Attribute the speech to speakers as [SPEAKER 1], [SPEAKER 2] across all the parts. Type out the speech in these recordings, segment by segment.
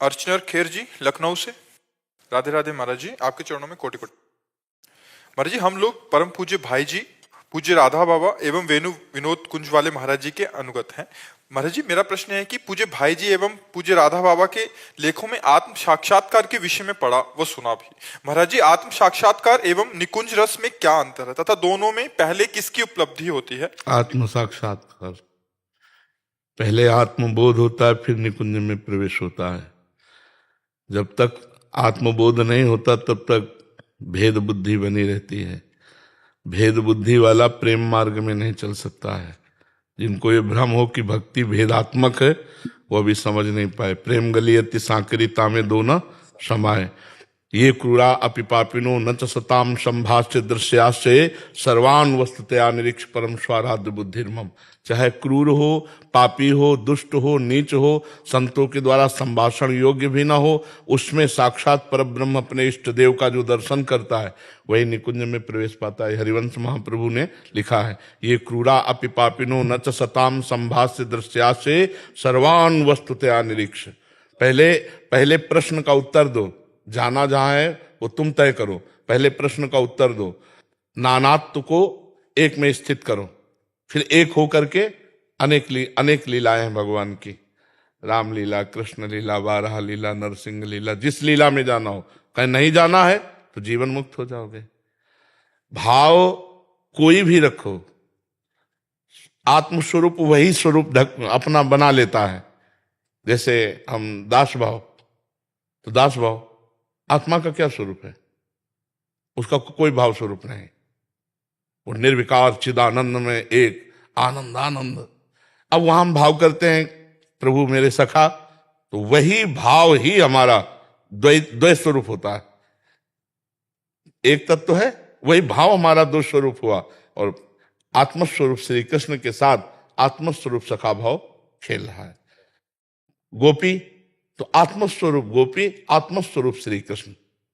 [SPEAKER 1] अर्चनर खेर जी लखनऊ से। राधे राधे महाराज जी, आपके चरणों में कोटि कोटि। महाराज जी, हम लोग परम पूज्य भाई जी पूज्य राधा बाबा एवं वेणु विनोद कुंज वाले महाराज जी के अनुगत हैं। महाराज जी, मेरा प्रश्न है कि पूज्य भाई जी एवं पूज्य राधा बाबा के लेखों में आत्म साक्षात्कार के विषय में पढ़ा व सुना भी। महाराज जी, आत्म साक्षात्कार एवं निकुंज रस में क्या अंतर है तथा दोनों में पहले किसकी उपलब्धि होती है?
[SPEAKER 2] आत्म साक्षात्कार पहले आत्मबोध होता है, फिर निकुंज में प्रवेश होता है। जब तक आत्मबोध नहीं होता तब तक भेद बुद्धि बनी रहती है। भेद बुद्धि वाला प्रेम मार्ग में नहीं चल सकता है। जिनको ये भ्रम हो कि भक्ति भेदात्मक है, वो भी समझ नहीं पाए। प्रेम गलियति सांकरिता में दो न समाये, ये क्रूरा अपि पापिनो न च सताम संभाष्य दृश्याश्चे सर्वान वस्तुतया निरीक्ष परम स्वाराध्य बुद्धिर्मम। चाहे क्रूर हो, पापी हो, दुष्ट हो, नीच हो, संतों के द्वारा संभाषण योग्य भी ना हो, उसमें साक्षात परब्रह्म अपने इष्ट देव का जो दर्शन करता है वही निकुंज में प्रवेश पाता है। हरिवंश महाप्रभु ने लिखा है, ये क्रूरा अपि पापिनो न च सताम संभाष्य दृश्याश्चे सर्वान वस्तुतया निरीक्ष। पहले प्रश्न का उत्तर दो। जाना जहां है वो तुम तय करो। पहले प्रश्न का उत्तर दो। नानात्व को एक में स्थित करो, फिर एक होकर के अनेक लीलाएं हैं भगवान की। राम लीला, कृष्ण लीला, बारह लीला, नरसिंह लीला। जिस लीला में जाना हो, कहीं नहीं जाना है तो जीवन मुक्त हो जाओगे। भाव कोई भी रखो, आत्मस्वरूप वही स्वरूप अपना बना लेता है। जैसे हम दास भाव, तो दास भाव आत्मा का क्या स्वरूप है? उसका कोई भाव स्वरूप नहीं। वो निर्विकार चिदानंद में एक आनंद आनंद। अब वहां हम भाव करते हैं प्रभु मेरे सखा, तो वही भाव ही हमारा द्वैत स्वरूप होता है। एक तत्व है, वही भाव हमारा दो स्वरूप हुआ। और आत्मस्वरूप श्री कृष्ण के साथ आत्मस्वरूप सखा भाव खेल रहा है। गोपी तो आत्मस्वरूप गोपी, आत्मस्वरूप श्री कृष्ण।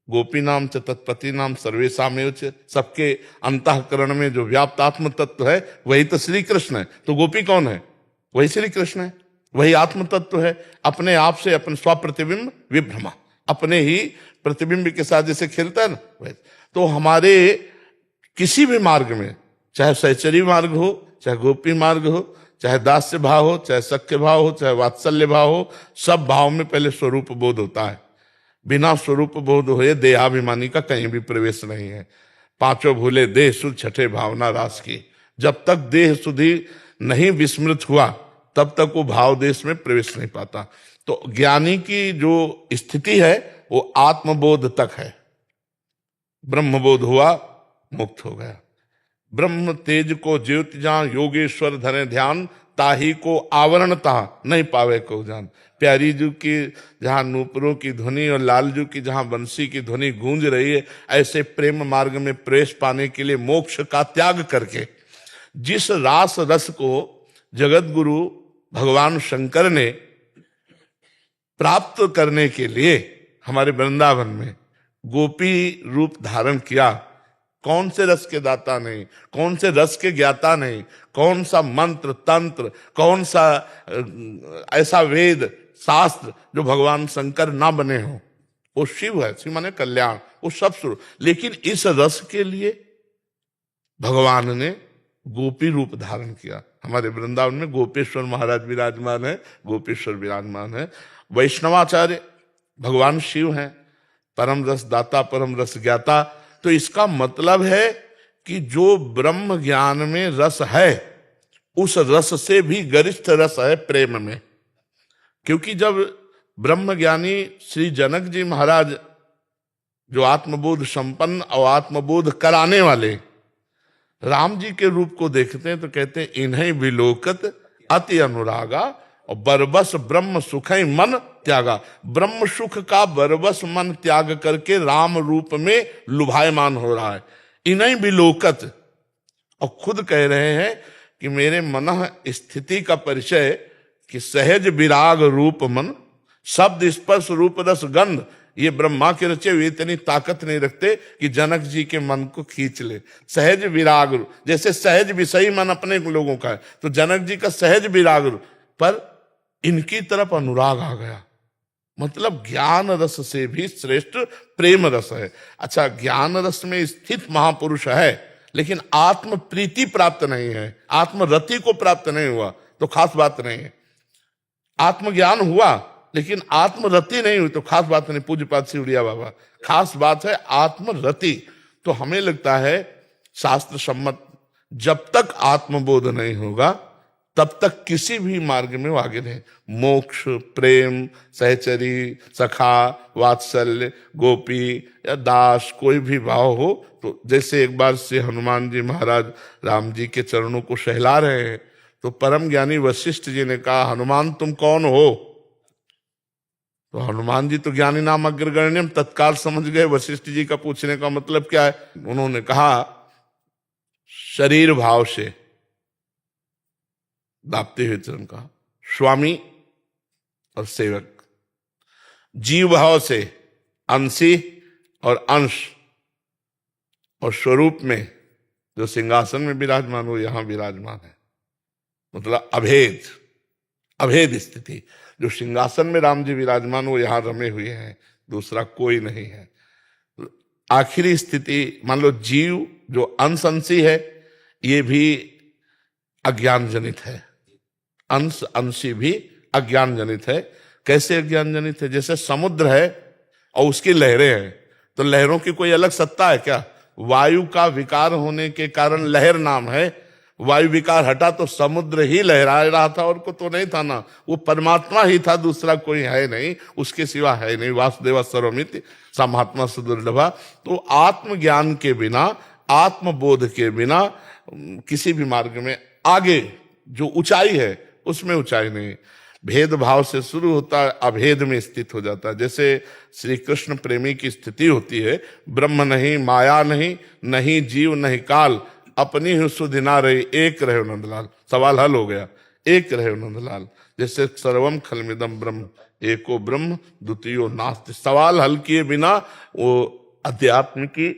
[SPEAKER 2] गोपी नाम च तत्पति नाम सर्वेशामेव च, सबके अंतःकरण में जो व्याप्त आत्म तत्व है वही तो श्री कृष्ण है। तो गोपी कौन है? वही श्री कृष्ण है, वही आत्म तत्व है। अपने आप से अपने स्वप्रतिबिंब विभ्रमा, अपने ही प्रतिबिंब के साथ जैसे खेलता है ना वैसे। तो हमारे किसी भी मार्ग में, चाहे सहचरी मार्ग हो, चाहे गोपी मार्ग हो, चाहे दास्य भाव हो, चाहे सख्य भाव हो, चाहे वात्सल्य भाव हो, सब भाव में पहले स्वरूप बोध होता है। बिना स्वरूप बोध हुए देहाभिमानी का कहीं भी प्रवेश नहीं है। पांचों भूले देह सुध छठे भावना रास की। जब तक देह सुधि नहीं विस्मृत हुआ तब तक वो भाव देश में प्रवेश नहीं पाता। तो ज्ञानी की जो स्थिति है वो आत्मबोध तक है। ब्रह्मबोध हुआ, मुक्त हो गया। ब्रह्म तेज को ज्योति जान, योगेश्वर धने ध्यान, ताही को आवरण ता नहीं पावे को जान। प्यारी जी की जहां नूपुरों की ध्वनि और लाल जी की जहां बंसी की ध्वनि गूंज रही है, ऐसे प्रेम मार्ग में प्रवेश पाने के लिए मोक्ष का त्याग करके जिस रास रस को जगत गुरु भगवान शंकर ने प्राप्त करने के लिए हमारे वृंदावन में गोपी रूप धारण किया, कौन से रस के दाता नहीं, कौन से रस के ज्ञाता नहीं, कौन सा मंत्र तंत्र, कौन सा ऐसा वेद शास्त्र जो भगवान शंकर ना बने हो। वो शिव है, शिव माने कल्याण, वो सब स्वरूप। लेकिन इस रस के लिए भगवान ने गोपी रूप धारण किया। हमारे वृंदावन में गोपेश्वर महाराज विराजमान है, गोपेश्वर विराजमान है। वैष्णवाचार्य भगवान शिव हैं, परम रस दाता, परम रस ज्ञाता। तो इसका मतलब है कि जो ब्रह्म ज्ञान में रस है, उस रस से भी गरिष्ठ रस है प्रेम में। क्योंकि जब ब्रह्म ज्ञानी श्री जनक जी महाराज जो आत्मबोध संपन्न और आत्मबोध कराने वाले राम जी के रूप को देखते हैं तो कहते हैं, इन्हें विलोकत अति अनुरागा और बरबस ब्रह्म सुख मन त्यागा। ब्रह्म सुख का बरबस मन त्याग करके राम रूप में लुभायमान हो रहा है। इन्हें विलोकत, और खुद कह रहे हैं कि मेरे मन स्थिति का परिचय कि सहज विराग रूप मन, शब्द स्पर्श रूप रस गंध, ये ब्रह्मा के रचे हुए इतनी ताकत नहीं रखते कि जनक जी के मन को खींच ले। सहज विराग रूप, जैसे सहज विषयी मन अपने लोगों का है, तो जनक जी का सहज विराग रूप, पर इनकी तरफ अनुराग आ गया। मतलब ज्ञान रस से भी श्रेष्ठ प्रेम रस है। अच्छा, ज्ञान रस में स्थित महापुरुष है, लेकिन आत्म प्रीति प्राप्त नहीं है, आत्मरति को प्राप्त नहीं हुआ, तो खास बात नहीं है। आत्मज्ञान हुआ लेकिन आत्मरति नहीं हुई तो खास बात नहीं। पूज्यपाद सिवड़िया बाबा, खास बात है आत्मरति। तो हमें लगता है शास्त्र सम्मत जब तक आत्मबोध नहीं होगा तब तक किसी भी मार्ग में वो आगे नहीं। मोक्ष, प्रेम, सहचरी, सखा, वात्सल्य, गोपी या दास, कोई भी भाव हो, तो जैसे एक बार से हनुमान जी महाराज राम जी के चरणों को सहला रहे हैं, तो परम ज्ञानी वशिष्ठ जी ने कहा, हनुमान तुम कौन हो? तो हनुमान जी तो ज्ञानी नाम अग्रगण्यम तत्काल समझ गए वशिष्ठ जी का पूछने का मतलब क्या है। उन्होंने कहा, शरीर भाव से दापते हुए चरण कहा, स्वामी और सेवक, जीव भाव से अंशी और अंश, और स्वरूप में जो सिंहासन में विराजमान हो यहां विराजमान है। मतलब अभेद, अभेद स्थिति। जो सिंहासन में राम जी विराजमान हो यहां रमे हुए हैं, दूसरा कोई नहीं है। आखिरी स्थिति मान लो जीव जो अंश अंशी है, ये भी अज्ञान जनित है। अंश अंशी भी अज्ञान जनित है। कैसे अज्ञान जनित है? जैसे समुद्र है और उसकी लहरें हैं, तो लहरों की कोई अलग सत्ता है क्या? वायु का विकार होने के कारण लहर नाम है। वायु विकार हटा तो समुद्र ही लहरा रहा था, और को तो नहीं था ना, वो परमात्मा ही था, दूसरा कोई है नहीं, उसके सिवा है नहीं। वासुदेव सर्वमिति सा महात्मा सुदुर्लभा। तो आत्मज्ञान के बिना, आत्मबोध के बिना किसी भी मार्ग में आगे जो ऊंचाई है उसमें ऊंचाई नहीं। भेदभाव से शुरू होता है, अभेद में स्थित हो जाता है। जैसे श्री कृष्ण प्रेमी की स्थिति होती है, ब्रह्म नहीं, माया नहीं, नहीं जीव नहीं काल, अपनी ही सुधि ना रही, एक रहे नंदलाल। सवाल हल हो गया, एक रहे नंदलाल। जैसे सर्वम खलमिदम ब्रह्म एको ब्रह्म द्वितीयो नास्ति। सवाल हल किए बिना वो अध्यात्म की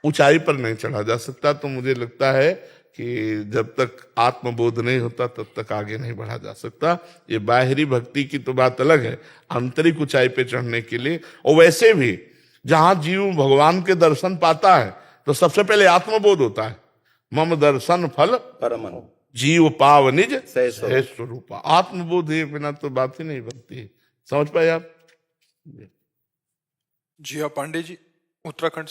[SPEAKER 2] ऊंचाई पर नहीं चढ़ा जा सकता। तो मुझे लगता है कि जब तक आत्मबोध नहीं होता तब तक आगे नहीं बढ़ा जा सकता। ये बाहरी भक्ति की तो बात अलग है, आंतरिक ऊंचाई पे चढ़ने के लिए। और वैसे भी जहां जीव भगवान के दर्शन पाता है तो सबसे पहले आत्मबोध होता है। मम दर्शन फल
[SPEAKER 3] परमन
[SPEAKER 2] जीव पाव निज
[SPEAKER 3] सह
[SPEAKER 2] स्वरूपा। आत्मबोध है बिना तो बात ही नहीं बनती। समझ पाए आप?
[SPEAKER 1] जी हाँ पांडे जी, उत्तराखंड से।